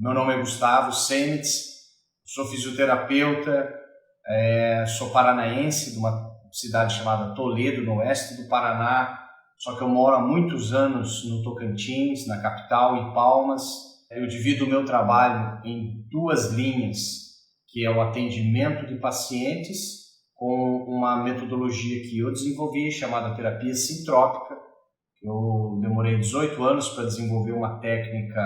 Meu nome é Gustavo Semitz, sou fisioterapeuta, sou paranaense de uma cidade chamada Toledo, no oeste do Paraná, só que eu moro há muitos anos no Tocantins, na capital, em Palmas. Eu divido o meu trabalho em duas linhas, que é o atendimento de pacientes com uma metodologia que eu desenvolvi, chamada terapia sintrópica. Eu demorei 18 anos para desenvolver uma técnica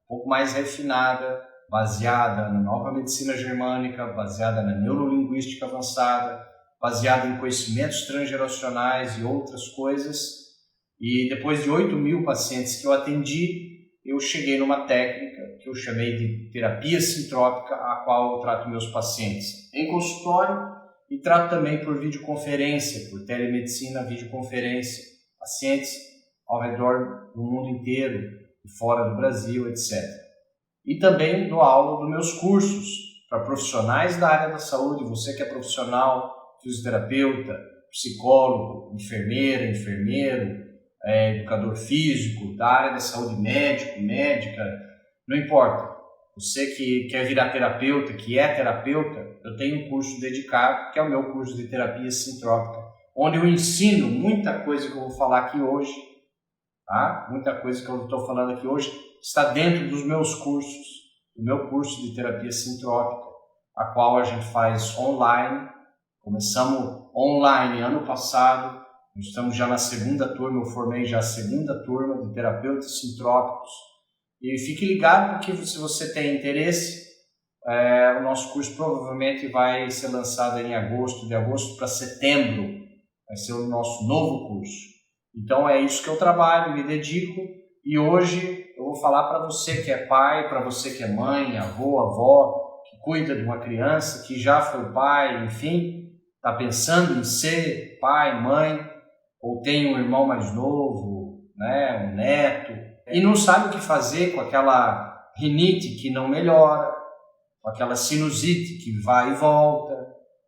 um pouco mais refinada, baseada na nova medicina germânica, baseada na neurolinguística avançada, baseada em conhecimentos transgeracionais e outras coisas. E depois de 8.000 pacientes que eu atendi, eu cheguei numa técnica que eu chamei de terapia sintrópica, a qual eu trato meus pacientes em consultório e trato também por videoconferência, por telemedicina, videoconferência, pacientes ao redor do mundo inteiro e fora do Brasil, etc. E também dou aula dos meus cursos para profissionais da área da saúde, você que é profissional, fisioterapeuta, psicólogo, enfermeira, enfermeiro, educador físico, da área da saúde, médico, médica, não importa. Você que quer virar terapeuta, que é terapeuta, eu tenho um curso dedicado, que é o meu curso de terapia sintrópica, onde eu ensino muita coisa que eu vou falar aqui hoje, tá? Muita coisa que eu estou falando aqui hoje está dentro dos meus cursos, do meu curso de terapia sintrópica, a qual a gente faz online. Começamos online ano passado, estamos já na segunda turma, eu formei já a segunda turma de terapeutas sintrópicos. E fique ligado, porque se você tem interesse, o nosso curso provavelmente vai ser lançado em agosto, de agosto para setembro, vai ser o nosso novo curso. Então é isso que eu trabalho, me dedico, e hoje eu vou falar para você que é pai, para você que é mãe, avô, avó, que cuida de uma criança, que já foi pai, enfim, está pensando em ser pai, mãe, ou tem um irmão mais novo, né, um neto, e não sabe o que fazer com aquela rinite que não melhora, com aquela sinusite que vai e volta,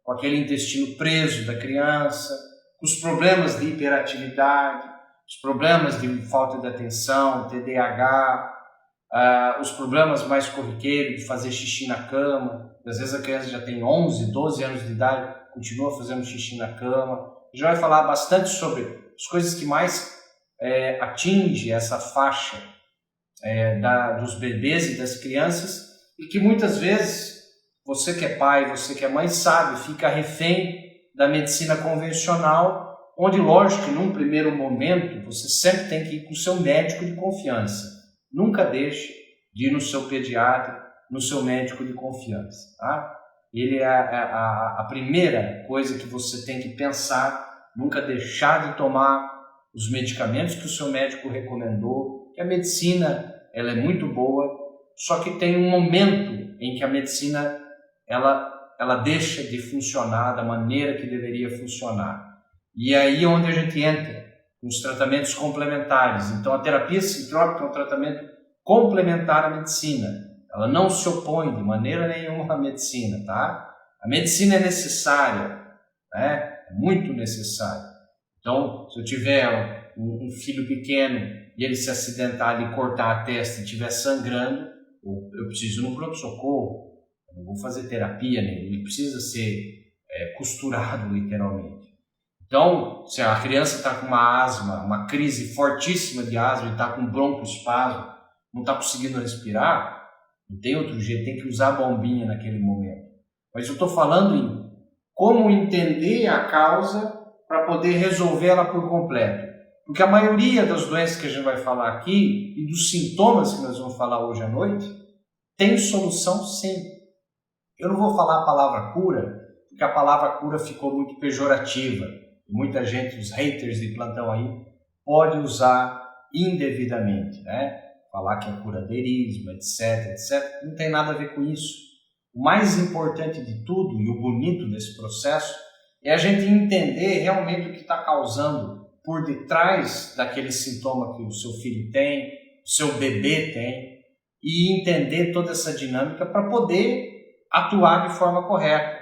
com aquele intestino preso da criança, com os problemas de hiperatividade, os problemas de falta de atenção, TDAH, os problemas mais corriqueiros de fazer xixi na cama. Às vezes a criança já tem 11, 12 anos de idade, continua fazendo xixi na cama. A gente vai falar bastante sobre as coisas que mais atinge essa faixa dos bebês e das crianças, e que muitas vezes você que é pai, você que é mãe sabe, fica refém da medicina convencional, onde lógico que num primeiro momento você sempre tem que ir com o seu médico de confiança. Nunca deixe de ir no seu pediatra, no seu médico de confiança, tá? Ele é a primeira coisa que você tem que pensar, nunca deixar de tomar os medicamentos que o seu médico recomendou, que a medicina ela é muito boa, só que tem um momento em que a medicina ela deixa de funcionar da maneira que deveria funcionar. E aí é onde a gente entra nos tratamentos complementares. Então a terapia sintrópica é um tratamento complementar à medicina. Ela não se opõe de maneira nenhuma à medicina, tá? A medicina é necessária, né? É muito necessária. Então, se eu tiver um filho pequeno e ele se acidentar e cortar a testa e estiver sangrando, eu preciso ir no pronto-socorro. Eu não vou fazer terapia nele, ele precisa ser costurado literalmente. Então, se a criança está com uma asma, uma crise fortíssima de asma, e está com broncoespasmo, não está conseguindo respirar, não tem outro jeito, tem que usar a bombinha naquele momento. Mas eu estou falando em como entender a causa para poder resolver ela por completo. Porque a maioria das doenças que a gente vai falar aqui e dos sintomas que nós vamos falar hoje à noite tem solução sim. Eu não vou falar a palavra cura, porque a palavra cura ficou muito pejorativa. E muita gente, os haters de plantão aí, pode usar indevidamente, né? Falar que é curadeirismo, etc, etc. Não tem nada a ver com isso. O mais importante de tudo e o bonito desse processo é a gente entender realmente o que está causando por detrás daquele sintoma que o seu filho tem, o seu bebê tem, e entender toda essa dinâmica para poder atuar de forma correta.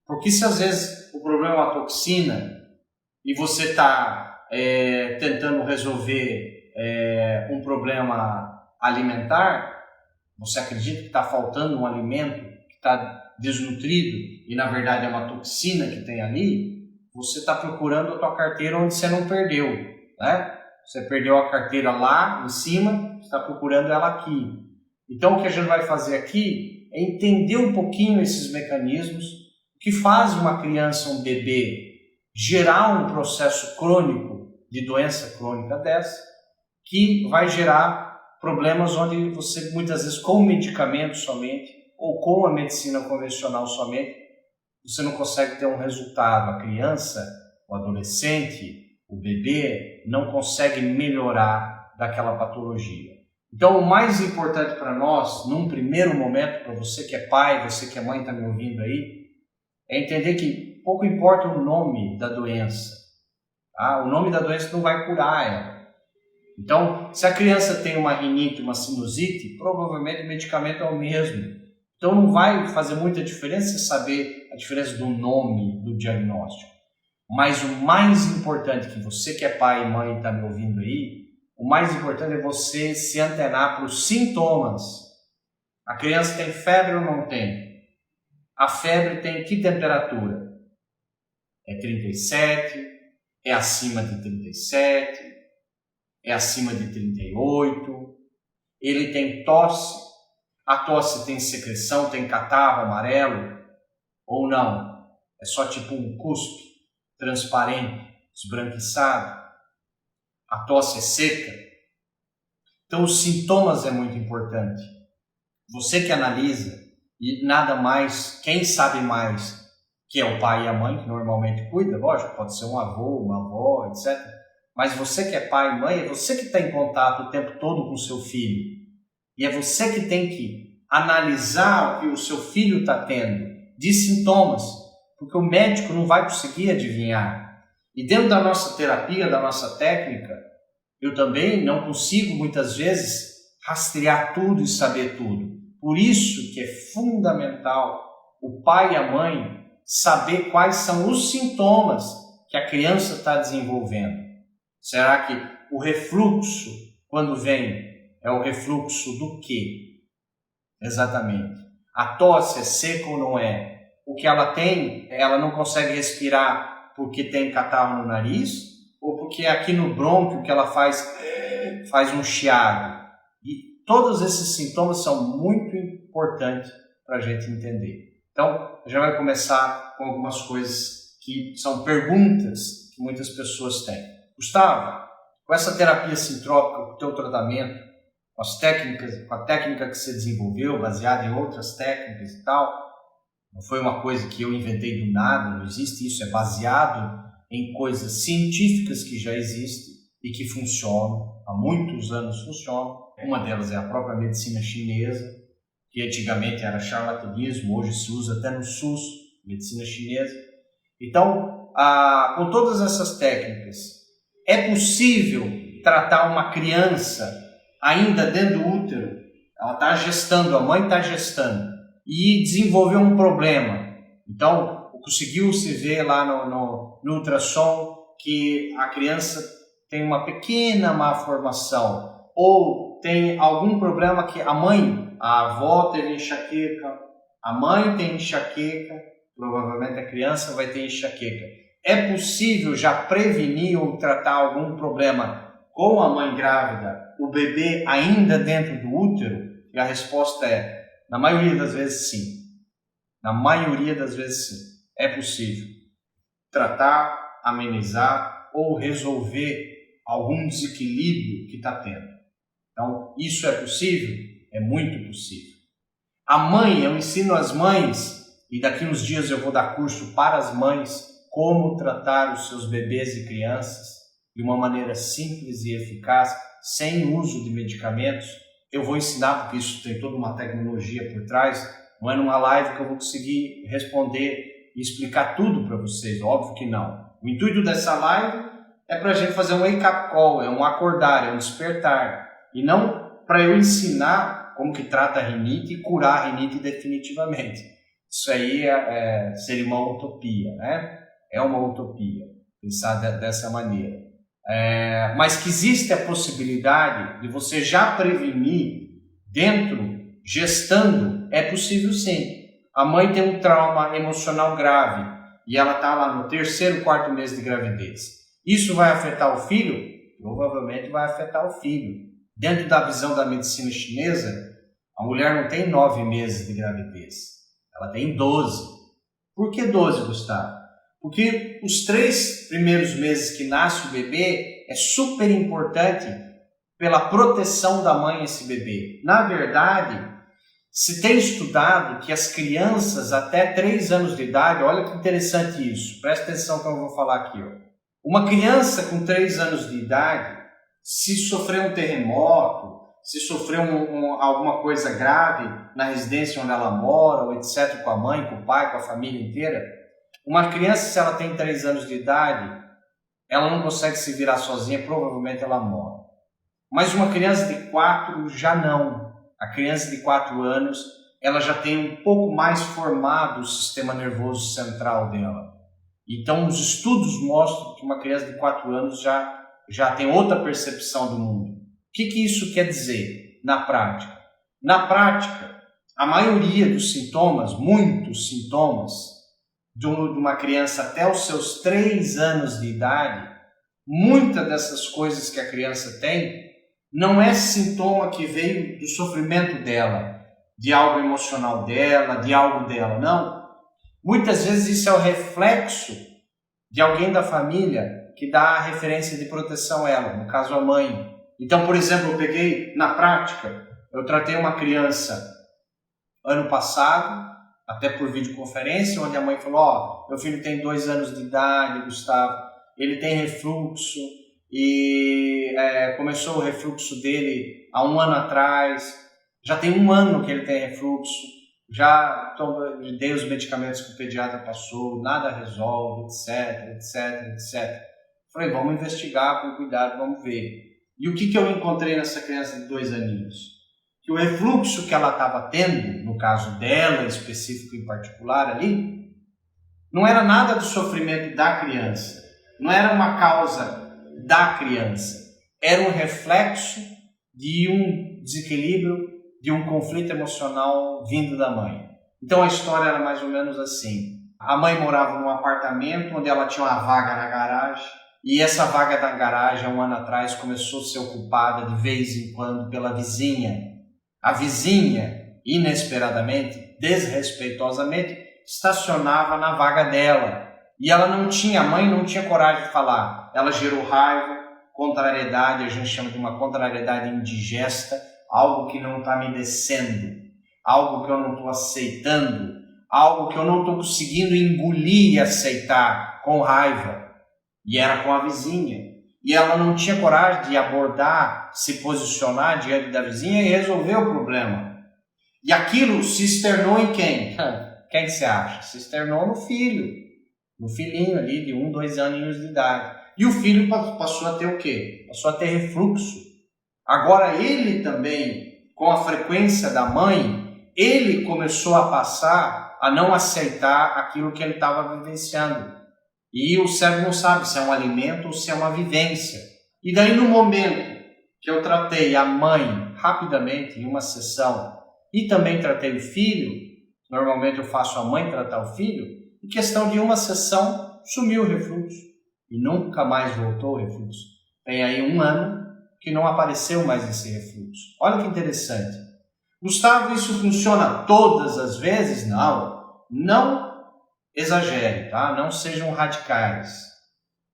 Porque se às vezes o problema é uma toxina e você está tentando resolver um problema alimentar, você acredita que está faltando um alimento, que está desnutrido e na verdade é uma toxina que tem ali, você está procurando a tua carteira onde você não perdeu, né? Você perdeu a carteira lá em cima, está procurando ela aqui. Então o que a gente vai fazer aqui é entender um pouquinho esses mecanismos que fazem uma criança, um bebê, gerar um processo crônico de doença crônica dessa, que vai gerar problemas onde você muitas vezes com medicamento somente ou com a medicina convencional somente, você não consegue ter um resultado. A criança, o adolescente, o bebê não consegue melhorar daquela patologia. Então, o mais importante para nós, num primeiro momento, para você que é pai, você que é mãe, está me ouvindo aí, é entender que pouco importa o nome da doença. Tá? O nome da doença não vai curar ela. Então, se a criança tem uma rinite, uma sinusite, provavelmente o medicamento é o mesmo. Então, não vai fazer muita diferença você saber a diferença do nome do diagnóstico. Mas o mais importante, que você que é pai e mãe está me ouvindo aí, o mais importante é você se antenar para os sintomas. A criança tem febre ou não tem? A febre tem que temperatura? É 37? É acima de 37? É acima de 38? Ele tem tosse? A tosse tem secreção, tem catarro amarelo? Ou não? É só tipo um cuspe, transparente, esbranquiçado? A tosse é seca? Então os sintomas é muito importante. Você que analisa, e nada mais, quem sabe mais, que é o pai e a mãe, que normalmente cuida, lógico, pode ser um avô, uma avó, etc. Mas você que é pai e mãe, é você que está em contato o tempo todo com o seu filho. E é você que tem que analisar o que o seu filho está tendo de sintomas, porque o médico não vai conseguir adivinhar. E dentro da nossa terapia, da nossa técnica, eu também não consigo muitas vezes rastrear tudo e saber tudo. Por isso que é fundamental o pai e a mãe saber quais são os sintomas que a criança está desenvolvendo. Será que o refluxo, quando vem, é o refluxo do quê? Exatamente. A tosse é seca ou não é? O que ela tem, ela não consegue respirar porque tem catarro no nariz? Ou porque aqui no brônquio que ela faz um chiado? E todos esses sintomas são muito importantes para a gente entender. Então, a gente vai começar com algumas coisas que são perguntas que muitas pessoas têm. Gustavo, com essa terapia sintrópica, com o teu tratamento, com as técnicas, com a técnica que você desenvolveu, baseada em outras técnicas e tal, não foi uma coisa que eu inventei do nada, não existe isso, é baseado em coisas científicas que já existem e que funcionam, há muitos anos funcionam. Uma delas é a própria medicina chinesa, que antigamente era charlatanismo, hoje se usa até no SUS, medicina chinesa. Então, com todas essas técnicas, é possível tratar uma criança ainda dentro do útero, ela está gestando, a mãe está gestando, e desenvolveu um problema. Então, conseguiu-se ver lá no ultrassom que a criança tem uma pequena malformação, ou tem algum problema que a avó teve enxaqueca, a mãe tem enxaqueca, provavelmente a criança vai ter enxaqueca. É possível já prevenir ou tratar algum problema com a mãe grávida, o bebê ainda dentro do útero? E a resposta é, na maioria das vezes sim. Na maioria das vezes sim. É possível tratar, amenizar ou resolver algum desequilíbrio que está tendo. Então, isso é possível? É muito possível. A mãe, eu ensino as mães, e daqui uns dias eu vou dar curso para as mães, como tratar os seus bebês e crianças de uma maneira simples e eficaz, sem uso de medicamentos. Eu vou ensinar, porque isso tem toda uma tecnologia por trás. Não é numa live que eu vou conseguir responder e explicar tudo para vocês, óbvio que não. O intuito dessa live é para a gente fazer um wake-up call, é um acordar, é um despertar, e não para eu ensinar como que trata a rinite e curar a rinite definitivamente. Isso aí seria uma utopia, né? É uma utopia pensar dessa maneira. Mas que existe a possibilidade de você já prevenir dentro gestando, é possível sim. A mãe tem um trauma emocional grave e ela está lá no 3º, 4º mês de gravidez. Isso vai afetar o filho? Provavelmente vai afetar o filho. Dentro da visão da medicina chinesa, a mulher não tem 9 meses de gravidez, ela tem 12. Por que 12, Gustavo? Porque os 3 primeiros meses que nasce o bebê é super importante pela proteção da mãe esse bebê. Na verdade, se tem estudado que as crianças até 3 anos de idade, olha que interessante isso, presta atenção que eu vou falar aqui. Uma criança com 3 anos de idade, se sofrer um terremoto, se sofrer alguma coisa grave na residência onde ela mora, ou etc., com a mãe, com o pai, com a família inteira, uma criança, se ela tem 3 anos de idade, ela não consegue se virar sozinha, provavelmente ela morre. Mas uma criança de 4 já não. A criança de 4 anos, ela já tem um pouco mais formado o sistema nervoso central dela. Então, os estudos mostram que uma criança de 4 anos já tem outra percepção do mundo. O que isso quer dizer na prática? Na prática, a maioria dos sintomas, muitos sintomas, de uma criança até os seus 3 anos de idade, muitas dessas coisas que a criança tem, não é sintoma que veio do sofrimento dela, de algo emocional dela, de algo dela, não. Muitas vezes isso é o reflexo de alguém da família que dá a referência de proteção a ela, no caso a mãe. Então, por exemplo, eu peguei, na prática, eu tratei uma criança ano passado, até por videoconferência, onde a mãe falou, meu filho tem 2 anos de idade, Gustavo, ele tem refluxo, e começou o refluxo dele há 1 ano atrás, já tem 1 ano que ele tem refluxo, já dei os medicamentos que o pediatra passou, nada resolve, etc. Falei, vamos investigar com cuidado, vamos ver. E o que eu encontrei nessa criança de 2 aninhos? Que o refluxo que ela estava tendo, no caso dela em específico, em particular ali, não era nada do sofrimento da criança, não era uma causa da criança, era um reflexo de um desequilíbrio, de um conflito emocional vindo da mãe. Então a história era mais ou menos assim. A mãe morava num apartamento onde ela tinha uma vaga na garagem, e essa vaga da garagem, há 1 ano atrás, começou a ser ocupada de vez em quando pela vizinha. A vizinha, inesperadamente, desrespeitosamente, estacionava na vaga dela. E ela não tinha, a mãe não tinha coragem de falar. Ela gerou raiva, contrariedade, a gente chama de uma contrariedade indigesta, algo que não está me descendo, algo que eu não estou aceitando, algo que eu não estou conseguindo engolir e aceitar com raiva. E era com a vizinha. E ela não tinha coragem de abordar, se posicionar diante da vizinha e resolver o problema. E aquilo se externou em quem? Quem que você acha? Se externou no filho. No filhinho ali de 1, 2 aninhos de idade. E o filho passou a ter o quê? Passou a ter refluxo. Agora ele também, com a frequência da mãe, ele começou a passar a não aceitar aquilo que ele estava vivenciando. E o cérebro não sabe se é um alimento ou se é uma vivência. E daí no momento que eu tratei a mãe rapidamente em uma sessão e também tratei o filho, normalmente eu faço a mãe tratar o filho, em questão de uma sessão sumiu o refluxo e nunca mais voltou o refluxo. Tem aí 1 ano que não apareceu mais esse refluxo. Olha que interessante. Gustavo, isso funciona todas as vezes? Não exagere, tá? Não sejam radicais.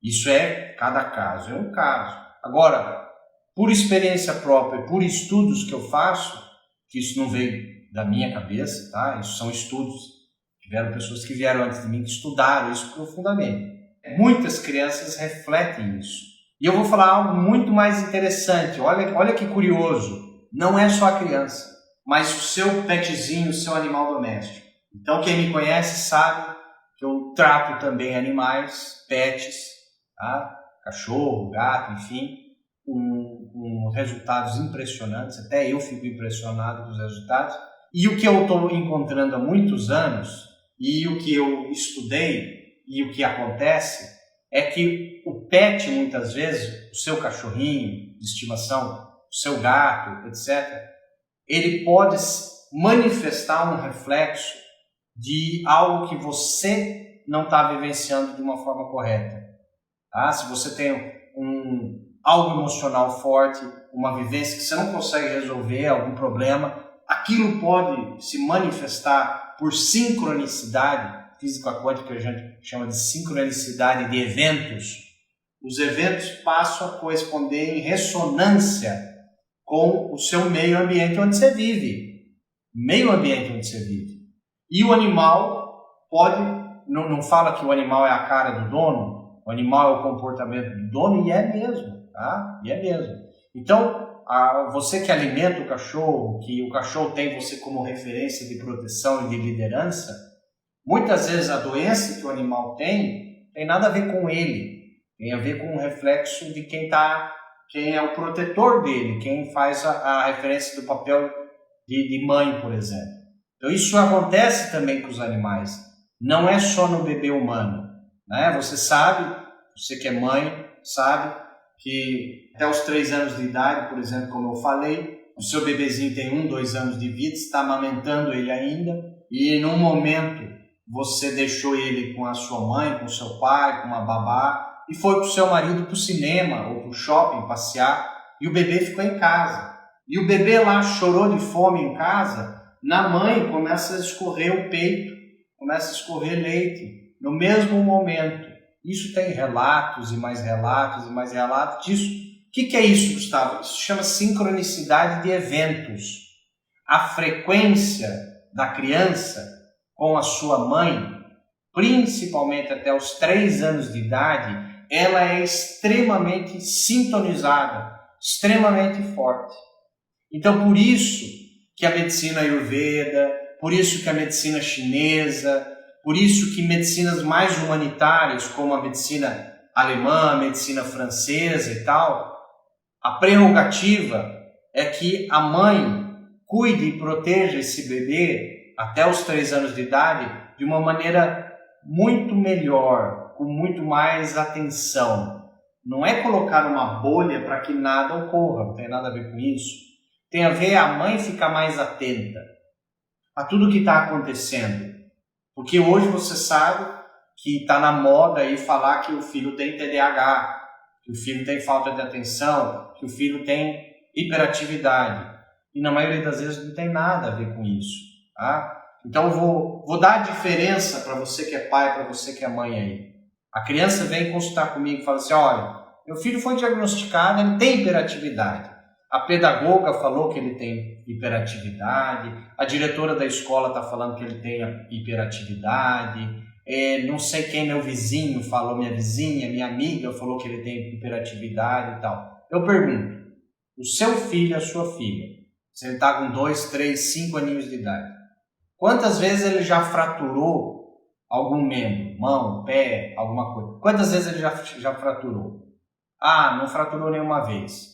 Isso é, cada caso é um caso. Agora, por experiência própria, por estudos que eu faço, que isso não veio da minha cabeça, tá? Isso são estudos. Tiveram pessoas que vieram antes de mim que estudaram isso profundamente. Muitas crianças refletem isso. E eu vou falar algo muito mais interessante. Olha que curioso. Não é só a criança, mas o seu petzinho, o seu animal doméstico. Então, quem me conhece sabe que eu trato também animais, pets, tá? Cachorro, gato, enfim, com resultados impressionantes. Até eu fico impressionado com os resultados. E o que eu estou encontrando há muitos anos, e o que eu estudei, e o que acontece, é que o pet, muitas vezes, o seu cachorrinho de estimação, o seu gato, etc., ele pode manifestar um reflexo de algo que você não está vivenciando de uma forma correta. Tá? Se você tem algo emocional forte, uma vivência que você não consegue resolver, algum problema, aquilo pode se manifestar por sincronicidade, física quântica que a gente chama de sincronicidade de eventos. Os eventos passam a corresponder em ressonância com o seu meio ambiente onde você vive. Meio ambiente onde você vive. E o animal pode, não fala que o animal é a cara do dono, o animal é o comportamento do dono, e é mesmo, tá? E é mesmo. Então, você que alimenta o cachorro, que o cachorro tem você como referência de proteção e de liderança, muitas vezes a doença que o animal tem nada a ver com ele, tem a ver com o reflexo de quem é o protetor dele, quem faz a referência do papel de mãe, por exemplo. Então isso acontece também com os animais, não é só no bebê humano, né? Você sabe, você que é mãe, sabe que até os 3 anos de idade, por exemplo, como eu falei, o seu bebezinho tem 1, 2 anos de vida, está amamentando ele ainda, e num momento você deixou ele com a sua mãe, com o seu pai, com uma babá, e foi com o seu marido para o cinema ou para o shopping passear, e o bebê ficou em casa. E o bebê lá chorou de fome em casa, na mãe começa a escorrer o peito, começa a escorrer leite, no mesmo momento. Isso tem relatos e mais relatos e mais relatos disso. O que é isso, Gustavo? Isso chama sincronicidade de eventos. A frequência da criança com a sua mãe, principalmente até os 3 anos de idade, ela é extremamente sintonizada, extremamente forte. Então, por isso que a medicina ayurveda, por isso que a medicina chinesa, por isso que medicinas mais humanitárias, como a medicina alemã, a medicina francesa e tal, a prerrogativa é que a mãe cuide e proteja esse bebê até os 3 anos de idade de uma maneira muito melhor, com muito mais atenção. Não é colocar uma bolha para que nada ocorra, não tem nada a ver com isso. Tem a ver a mãe ficar mais atenta a tudo que está acontecendo. Porque hoje você sabe que está na moda aí falar que o filho tem TDAH, que o filho tem falta de atenção, que o filho tem hiperatividade. E na maioria das vezes não tem nada a ver com isso. Tá? Então eu vou dar a diferença para você que é pai, para você que é mãe aí. A criança vem consultar comigo e fala assim, olha, meu filho foi diagnosticado, ele tem hiperatividade. A pedagoga falou que ele tem hiperatividade, a diretora da escola está falando que ele tem hiperatividade, não sei quem, meu vizinho falou, minha vizinha, minha amiga falou que ele tem hiperatividade e tal. Eu pergunto, o seu filho, a sua filha, se ele está com 2, 3, 5 aninhos de idade, quantas vezes ele já fraturou algum membro, mão, pé, alguma coisa? Quantas vezes ele já fraturou? Ah, não fraturou nenhuma vez.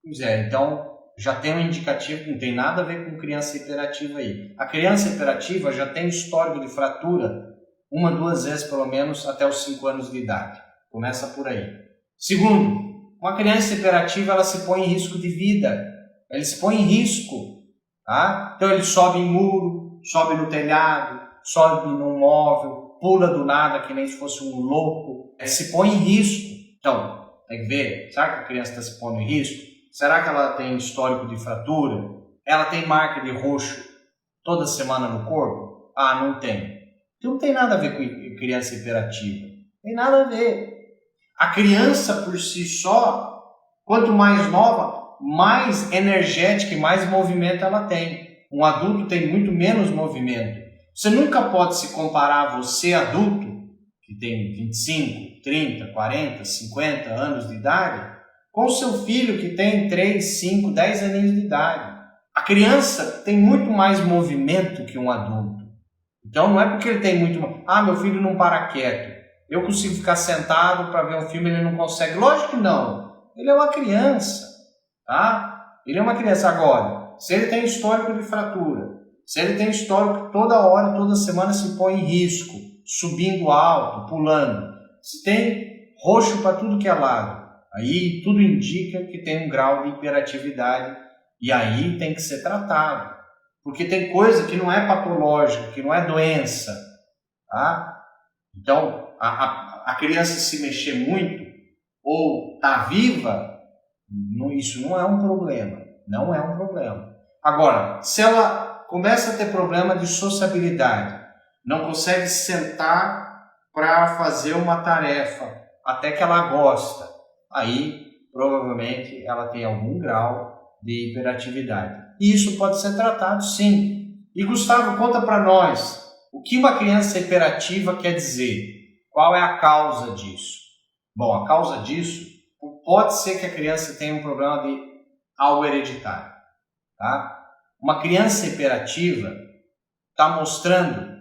Pois é, então já tem um indicativo que não tem nada a ver com criança hiperativa aí. A criança hiperativa já tem histórico de fratura 1, 2 vezes pelo menos até os 5 anos de idade. Começa por aí. Segundo, uma criança hiperativa ela se põe em risco de vida. Ele se põe em risco. Tá? Então ele sobe em muro, sobe no telhado, sobe num móvel, pula do nada que nem se fosse um louco. Ele se põe em risco. Então, tem que ver, será que a criança está se pondo em risco? Será que ela tem histórico de fratura? Ela tem marca de roxo toda semana no corpo? Ah, não tem. Então não tem nada a ver com criança hiperativa. Tem nada a ver. A criança por si só, quanto mais nova, mais energética e mais movimento ela tem. Um adulto tem muito menos movimento. Você nunca pode se comparar a você, adulto, que tem 25, 30, 40, 50 anos de idade, com o seu filho que tem 3, 5, 10 aninhos de idade. A criança tem muito mais movimento que um adulto. Então não é porque ele tem muito... Ah, meu filho não para quieto. Eu consigo ficar sentado para ver um filme e ele não consegue. Lógico que não. Ele é uma criança. Tá? Ele é uma criança. Agora, se ele tem histórico de fratura, se ele tem histórico que toda hora, toda semana se põe em risco, subindo alto, pulando, se tem roxo para tudo que é lado, aí tudo indica que tem um grau de hiperatividade e aí tem que ser tratado. Porque tem coisa que não é patológica, que não é doença, tá? Então, a criança se mexer muito ou tá viva, isso não é um problema, não é um problema. Agora, se ela começa a ter problema de sociabilidade, não consegue sentar para fazer uma tarefa até que ela gosta, aí provavelmente ela tem algum grau de hiperatividade. E isso pode ser tratado sim. E Gustavo, conta para nós, o que uma criança hiperativa quer dizer? Qual é a causa disso? Bom, a causa disso pode ser que a criança tenha um problema de algo hereditário, tá? Uma criança hiperativa está mostrando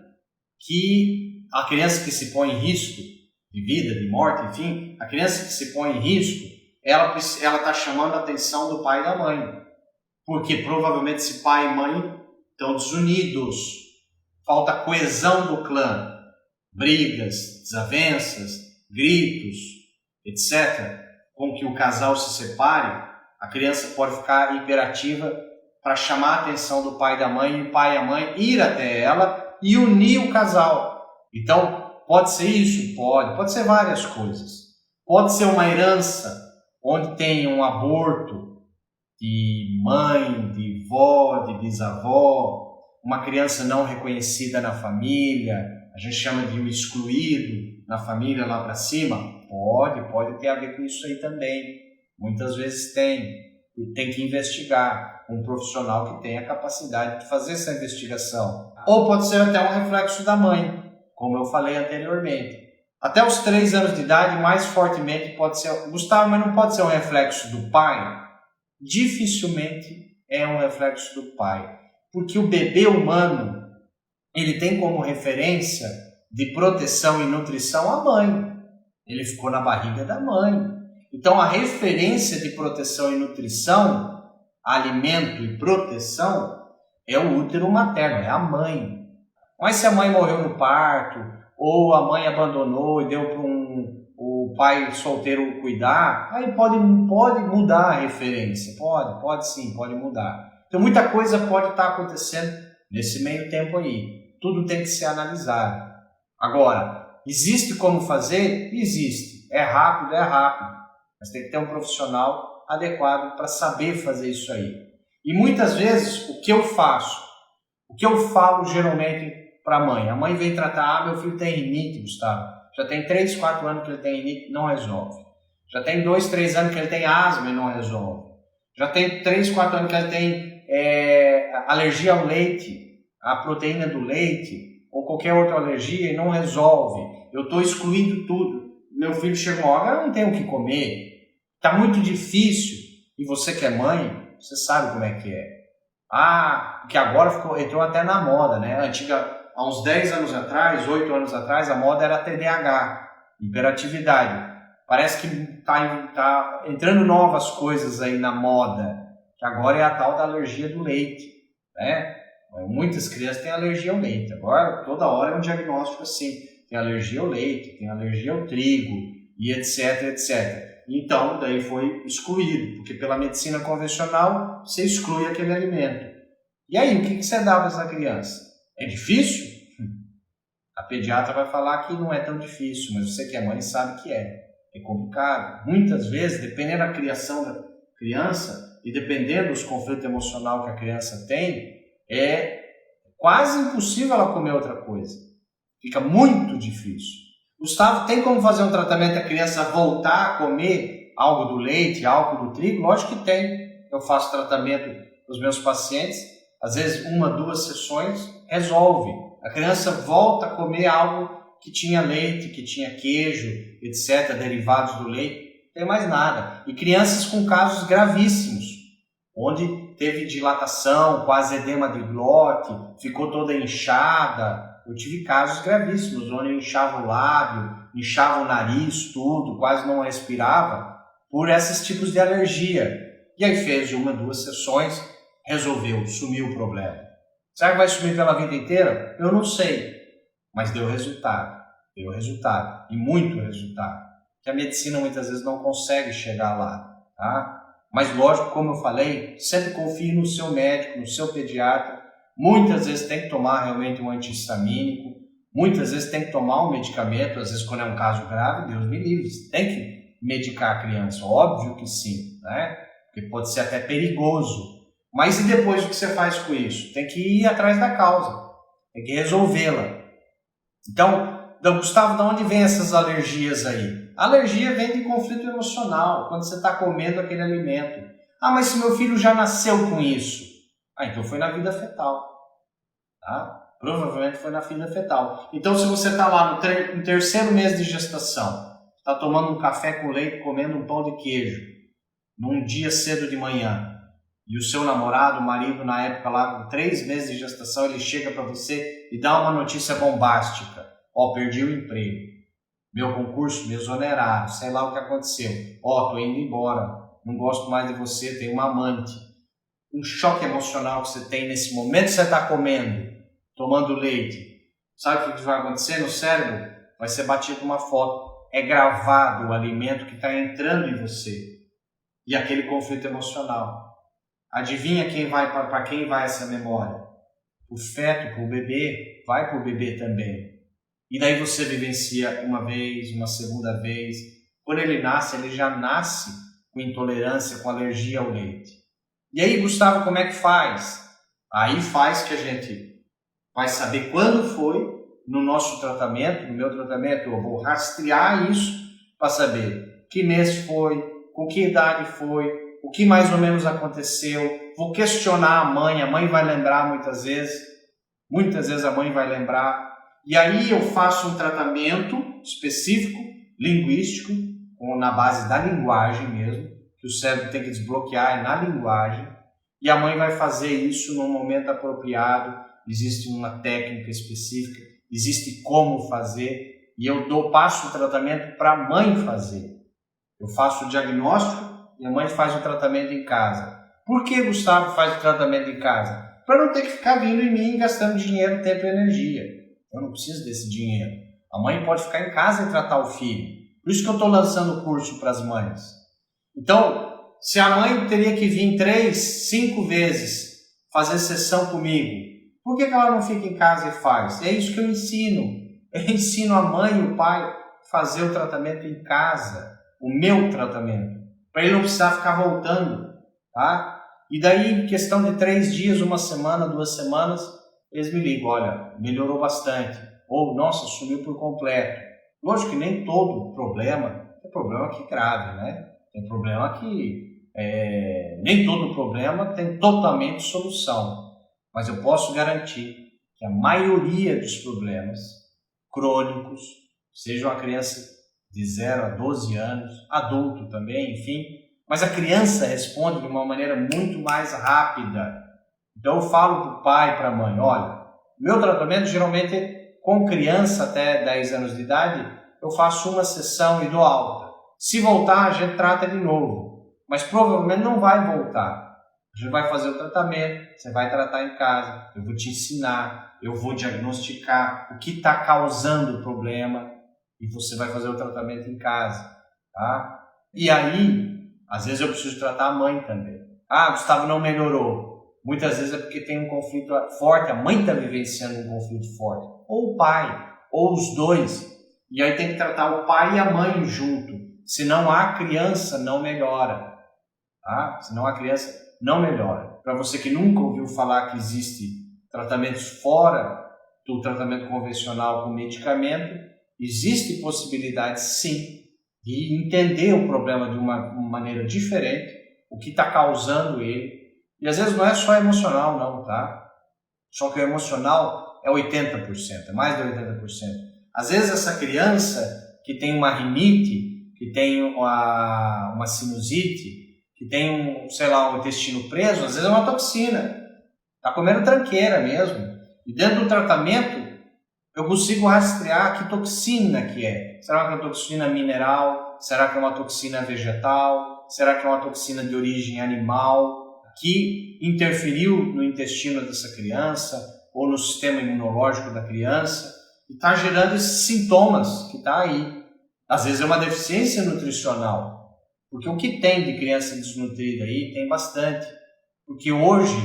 que a criança que se põe em risco de vida, de morte, enfim, a criança que se põe em risco, ela está chamando a atenção do pai e da mãe, porque provavelmente esse pai e mãe estão desunidos, falta coesão do clã, brigas, desavenças, gritos, etc., com que o casal se separe, a criança pode ficar hiperativa para chamar a atenção do pai e da mãe, e o pai e a mãe ir até ela e unir o casal. Então, pode ser isso? Pode ser várias coisas. Pode ser uma herança onde tem um aborto de mãe, de vó, de bisavó, uma criança não reconhecida na família, a gente chama de um excluído na família lá para cima. Pode ter a ver com isso aí também. Muitas vezes tem que investigar um profissional que tenha a capacidade de fazer essa investigação. Ou pode ser até um reflexo da mãe, como eu falei anteriormente. Até os 3 anos de idade, mais fortemente pode ser... Gustavo, mas não pode ser um reflexo do pai? Dificilmente é um reflexo do pai. Porque o bebê humano, ele tem como referência de proteção e nutrição a mãe. Ele ficou na barriga da mãe. Então, a referência de proteção e nutrição, alimento e proteção, é o útero materno, é a mãe. Mas se a mãe morreu no parto, ou a mãe abandonou e deu para o pai solteiro cuidar, aí pode mudar a referência. Pode sim, pode mudar. Então, muita coisa pode estar acontecendo nesse meio tempo aí. Tudo tem que ser analisado. Agora, existe como fazer? Existe. É rápido? Mas tem que ter um profissional adequado para saber fazer isso aí. E muitas vezes, o que eu faço? O que eu falo geralmente para a mãe vem tratar, meu filho tem rinite, Gustavo. Já tem 3, 4 anos que ele tem rinite, não resolve. Já tem 2, 3 anos que ele tem asma e não resolve. Já tem 3, 4 anos que ele tem alergia ao leite, à proteína do leite, ou qualquer outra alergia e não resolve. Eu estou excluindo tudo. Meu filho chega uma hora, eu não tenho o que comer. Está muito difícil. E você que é mãe, você sabe como é que é. Que agora entrou até na moda, né? Há uns 10 anos atrás, 8 anos atrás, a moda era TDAH, hiperatividade. Parece que tá entrando novas coisas aí na moda, que agora é a tal da alergia do leite, né? Muitas crianças têm alergia ao leite. Agora, toda hora é um diagnóstico assim. Tem alergia ao leite, tem alergia ao trigo, e etc, etc. Então, daí foi excluído, porque pela medicina convencional, você exclui aquele alimento. E aí, o que você dá para essa criança? É difícil? A pediatra vai falar que não é tão difícil, mas você que é mãe sabe que é. É complicado. Muitas vezes, dependendo da criação da criança e dependendo dos conflitos emocionais que a criança tem, é quase impossível ela comer outra coisa. Fica muito difícil. Gustavo, tem como fazer um tratamento da criança voltar a comer algo do leite, algo do trigo? Lógico que tem. Eu faço tratamento com os meus pacientes, às vezes 1, 2 sessões, resolve. A criança volta a comer algo que tinha leite, que tinha queijo, etc., derivados do leite, não tem mais nada. E crianças com casos gravíssimos, onde teve dilatação, quase edema de glote, ficou toda inchada. Eu tive casos gravíssimos, onde eu inchava o lábio, inchava o nariz, tudo, quase não respirava, por esses tipos de alergia. E aí fez 1, 2 sessões, resolveu, sumiu o problema. Será que vai sumir pela vida inteira? Eu não sei, mas deu resultado, e muito resultado, que a medicina muitas vezes não consegue chegar lá, tá? Mas lógico, como eu falei, sempre confie no seu médico, no seu pediatra, muitas vezes tem que tomar realmente um anti-histamínico, muitas vezes tem que tomar um medicamento, às vezes quando é um caso grave, Deus me livre, tem que medicar a criança, óbvio que sim, né? Porque pode ser até perigoso. Mas e depois o que você faz com isso? Tem que ir atrás da causa, tem que resolvê-la. Então, Gustavo, de onde vem essas alergias aí? A alergia vem de conflito emocional, quando você está comendo aquele alimento. Ah, mas se meu filho já nasceu com isso? Ah, então foi na vida fetal. Tá? Provavelmente foi na vida fetal. Então, se você está lá no terceiro mês de gestação, está tomando um café com leite, comendo um pão de queijo, num dia cedo de manhã, e o seu namorado, o marido, na época lá, com 3 meses de gestação, ele chega para você e dá uma notícia bombástica. Ó, perdi o emprego, meu concurso me exoneraram, sei lá o que aconteceu. Ó, tô indo embora, não gosto mais de você, tenho uma amante. Um choque emocional que você tem nesse momento que você está comendo, tomando leite. Sabe o que vai acontecer no cérebro? Vai ser batido uma foto. É gravado o alimento que está entrando em você. E aquele conflito emocional. Adivinha para quem vai essa memória? O feto, para o bebê, vai para o bebê também. E daí você vivencia uma vez, uma segunda vez. Quando ele nasce, ele já nasce com intolerância, com alergia ao leite. E aí, Gustavo, como é que faz? Aí faz que a gente vai saber quando foi no nosso tratamento, no meu tratamento, eu vou rastrear isso para saber que mês foi, com que idade foi, o que mais ou menos aconteceu. Vou questionar a mãe vai lembrar muitas vezes a mãe vai lembrar. E aí eu faço um tratamento específico, linguístico, na base da linguagem mesmo, que o cérebro tem que desbloquear na linguagem, e a mãe vai fazer isso no momento apropriado. Existe uma técnica específica, existe como fazer, e eu passo o tratamento para a mãe fazer. Eu faço o diagnóstico e a mãe faz o tratamento em casa. Por que Gustavo faz o tratamento em casa? Para não ter que ficar vindo em mim gastando dinheiro, tempo e energia. Eu não preciso desse dinheiro. A mãe pode ficar em casa e tratar o filho. Por isso que eu estou lançando o curso para as mães. Então, se a mãe teria que vir 3, 5 vezes fazer sessão comigo, por que ela não fica em casa e faz? É isso que eu ensino. Eu ensino a mãe e o pai a fazer o tratamento em casa, o meu tratamento, para ele não precisar ficar voltando, tá? E daí, em questão de 3 dias, 1 semana, 2 semanas, eles me ligam, olha, melhorou bastante, ou, nossa, sumiu por completo. Lógico que nem todo problema, tem problema que grave, né? Tem problema que, nem todo problema tem totalmente solução, mas eu posso garantir que a maioria dos problemas crônicos, seja uma criança de 0 a 12 anos, adulto também, enfim, mas a criança responde de uma maneira muito mais rápida. Então eu falo para o pai e para a mãe, olha, meu tratamento geralmente com criança até 10 anos de idade, eu faço uma sessão e dou alta. Se voltar, a gente trata de novo, mas provavelmente não vai voltar. A gente vai fazer o tratamento, você vai tratar em casa, eu vou te ensinar, eu vou diagnosticar o que está causando o problema e você vai fazer o tratamento em casa, tá? E aí, às vezes eu preciso tratar a mãe também. Ah, Gustavo, não melhorou. Muitas vezes é porque tem um conflito forte, a mãe está vivenciando um conflito forte, ou o pai, ou os dois. E aí tem que tratar o pai e a mãe junto, senão a criança não melhora, tá? Senão a criança não melhora. Para você que nunca ouviu falar que existe tratamentos fora do tratamento convencional com medicamento, existe possibilidade sim de entender o problema de uma maneira diferente, o que está causando ele. E às vezes não é só emocional não, tá? Só que o emocional é 80%, é mais de 80%. Às vezes essa criança que tem uma rinite, que tem uma sinusite, que tem um intestino preso, às vezes é uma toxina. Está comendo tranqueira mesmo. E dentro do tratamento, eu consigo rastrear que toxina que é. Será que é uma toxina mineral? Será que é uma toxina vegetal? Será que é uma toxina de origem animal que interferiu no intestino dessa criança ou no sistema imunológico da criança e está gerando esses sintomas que está aí. Às vezes é uma deficiência nutricional, porque o que tem de criança desnutrida aí tem bastante. Porque hoje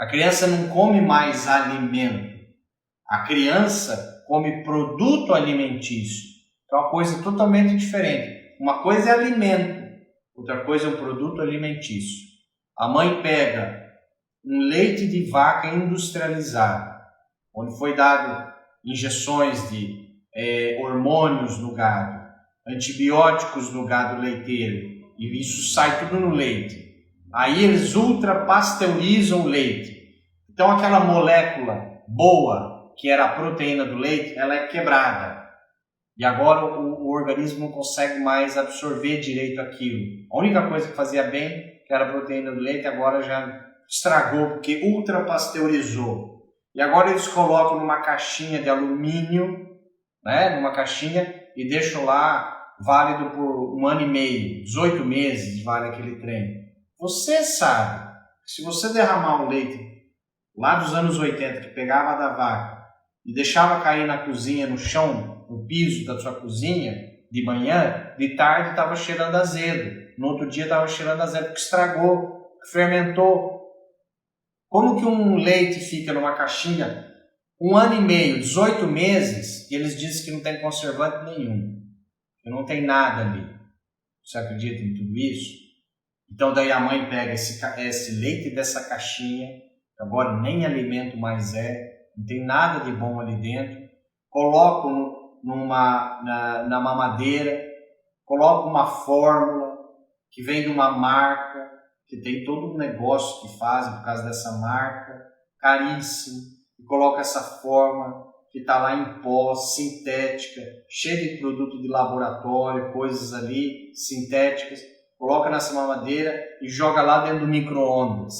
A criança não come mais alimento. A criança come produto alimentício. Então é uma coisa totalmente diferente. Uma coisa é alimento, outra coisa é um produto alimentício. A mãe pega um leite de vaca industrializado, onde foi dado injeções de hormônios no gado, antibióticos no gado leiteiro, e isso sai tudo no leite. Aí eles ultrapasteurizam o leite. Então aquela molécula boa, que era a proteína do leite, ela é quebrada. E agora o organismo não consegue mais absorver direito aquilo. A única coisa que fazia bem, que era a proteína do leite, agora já estragou, porque ultrapasteurizou. E agora eles colocam numa caixinha de alumínio, né, numa caixinha, e deixam lá válido por 1 ano e meio, 18 meses vale aquele trem. Você sabe que se você derramar um leite lá dos anos 80, que pegava da vaca e deixava cair na cozinha, no chão, no piso da sua cozinha, de manhã, de tarde estava cheirando azedo, no outro dia estava cheirando azedo, porque estragou, fermentou. Como que um leite fica numa caixinha 1 ano e meio, 18 meses, e eles dizem que não tem conservante nenhum, que não tem nada ali? Você acredita em tudo isso? Então daí a mãe pega esse leite dessa caixinha, que agora nem alimento mais não tem nada de bom ali dentro, coloca na mamadeira, coloca uma fórmula que vem de uma marca, que tem todo um negócio que fazem por causa dessa marca, caríssimo, e coloca essa forma que está lá em pó, sintética, cheia de produto de laboratório, coisas ali sintéticas, coloca nessa mamadeira e joga lá dentro do micro-ondas.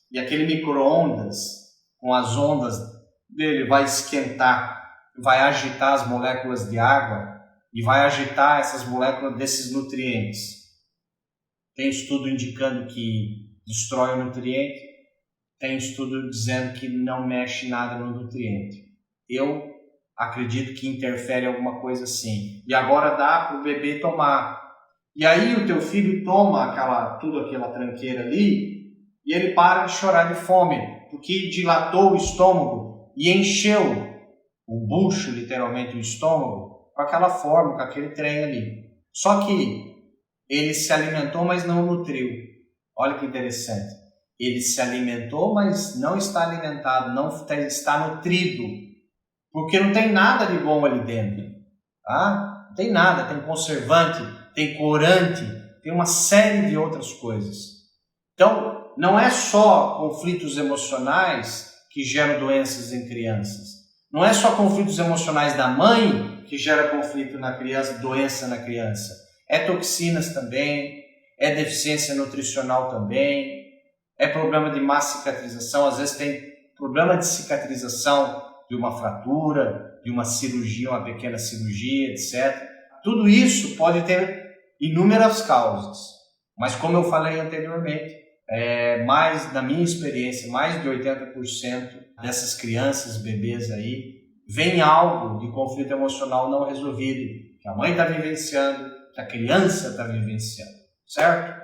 E aquele micro-ondas, com as ondas dele, vai esquentar, vai agitar as moléculas de água e vai agitar essas moléculas desses nutrientes. Tem estudo indicando que destrói o nutriente, tem estudo dizendo que não mexe nada no nutriente. Eu acredito que interfere alguma coisa assim. E agora dá para o bebê tomar. E aí o teu filho toma aquela tranqueira ali e ele para de chorar de fome, porque dilatou o estômago e encheu o bucho, literalmente o estômago, com aquela forma, com aquele trem ali. Só que ele se alimentou, mas não nutriu. Olha que interessante. Ele se alimentou, mas não está alimentado, não está nutrido. Porque não tem nada de bom ali dentro. Tá? Não tem nada, tem conservante, tem corante, tem uma série de outras coisas. Então, não é só conflitos emocionais que geram doenças em crianças. Não é só conflitos emocionais da mãe que gera conflito na criança, doença na criança. É toxinas também, é deficiência nutricional também, é problema de má cicatrização, às vezes tem problema de cicatrização de uma fratura, de uma cirurgia, uma pequena cirurgia, etc. Tudo isso pode ter inúmeras causas, mas como eu falei anteriormente, na minha experiência, mais de 80% dessas crianças, bebês aí, vem algo de conflito emocional não resolvido, que a mãe está vivenciando, que a criança está vivenciando, certo?